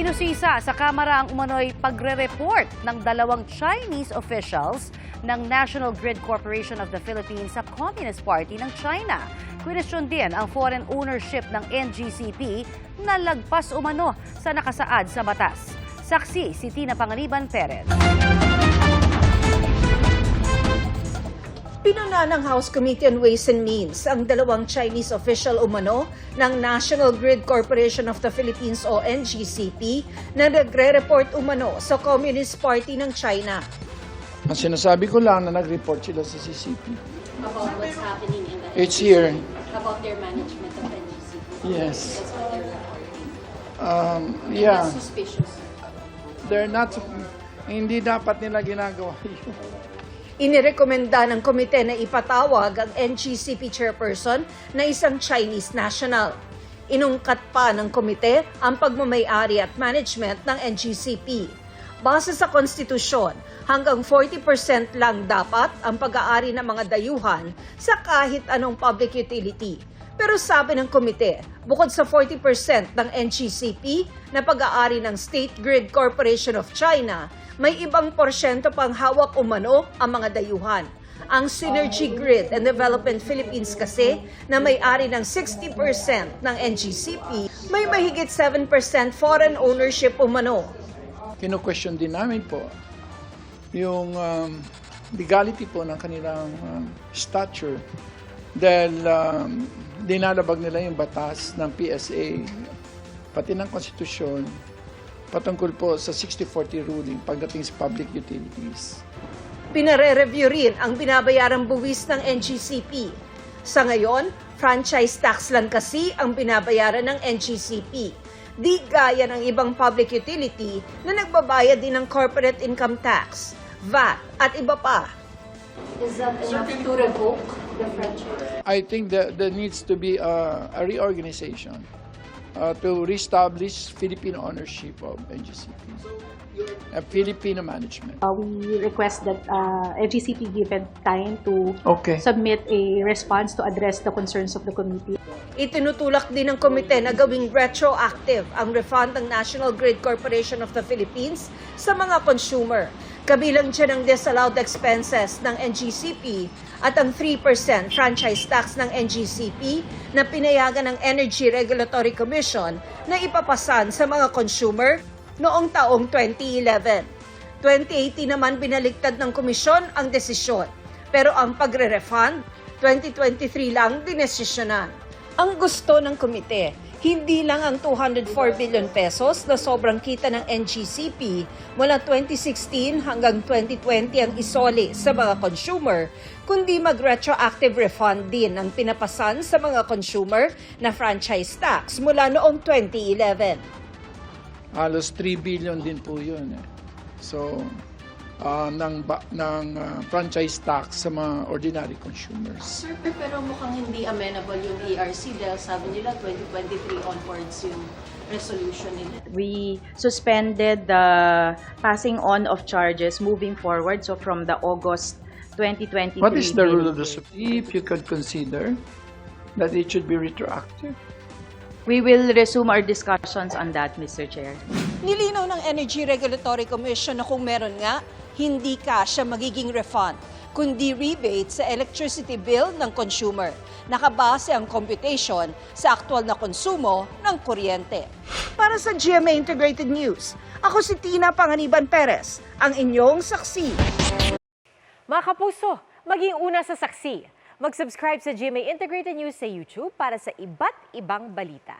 Sinusisa sa Kamara ang umano'y pagre-report ng dalawang Chinese officials ng National Grid Corporation of the Philippines sa Communist Party ng China. Kwestiyon din ang foreign ownership ng NGCP na lagpas umano sa nakasaad sa batas. Saksi si Tina Panganiban Perez. Pinuna ng House Committee on Ways and Means ang dalawang Chinese official umano ng National Grid Corporation of the Philippines o NGCP na nagre-report umano sa Communist Party ng China. Ang sinasabi ko lang na nag-report sila sa CCP. About what's happening in the It's here. about their management of NGCP. Yes. That's what they're reporting. Yeah. That's suspicious. They're not, hindi dapat nila ginagawa yun. Inirekomenda ng komite na ipatawag ang NGCP chairperson na isang Chinese national. Inungkat pa ng komite ang pagmamay-ari at management ng NGCP. Base sa konstitusyon, hanggang 40% lang dapat ang pag-aari ng mga dayuhan sa kahit anong public utility. Pero sabi ng komite, bukod sa 40% ng NGCP na pag-aari ng State Grid Corporation of China, may ibang porsyento pang hawak umano ang mga dayuhan. Ang Synergy Grid and Development Philippines kasi na may-ari ng 60% ng NGCP, may mahigit 7% foreign ownership umano. Kino-question din namin po yung legality po ng kanilang stature dahil dinalabag nila yung batas ng PSA pati ng konstitusyon patungkol po sa 60-40 ruling pagdating sa public utilities. Pinare-review rin ang binabayarang buwis ng NGCP. Sa ngayon, franchise tax lang kasi ang binabayaran ng NGCP. Di gaya ng ibang public utility na nagbabayad din ng corporate income tax, VAT at iba pa. Is that enough to revoke the franchise? I think that there needs to be a reorganization to reestablish Filipino ownership of NGCP, a Filipino management. We request that NGCP given time to Okay. submit a response to address the concerns of the committee. Itinutulak din ng komite na gawing retroactive ang refund ng National Grid Corporation of the Philippines sa mga consumer. Kabilang dyan ang disallowed expenses ng NGCP at ang 3% franchise tax ng NGCP na pinayagan ng Energy Regulatory Commission na ipapasan sa mga consumer noong taong 2011. 2018 naman binaligtad ng komisyon ang desisyon. Pero ang pagre-refund, 2023 lang dinesisyonan. Ang gusto ng komite, hindi lang ang 204 billion pesos na sobrang kita ng NGCP mula 2016 hanggang 2020 ang isoli sa mga consumer, kundi mag-retroactive refund din ang pinapasan sa mga consumer na franchise tax mula noong 2011. Halos 3 billion din po yun. So, ng franchise tax sa mga ordinary consumers. Sir, pero mukhang hindi amenable yung ERC dahil sabi nila 2023 onwards yung resolution nila. We suspended the passing on of charges moving forward, so from the August 2023. What is the rule of the Supreme? If you could consider that it should be retroactive. We will resume our discussions on that, Mr. Chair. Nilinaw ng Energy Regulatory Commission na kung meron nga, hindi cash ang magiging refund, kundi rebate sa electricity bill ng consumer. Nakabase ang computation sa aktual na konsumo ng kuryente. Para sa GMA Integrated News, ako si Tina Panganiban Perez, ang inyong saksi. Mga kapuso, maging una sa saksi. Mag-subscribe sa GMA Integrated News sa YouTube para sa iba't ibang balita.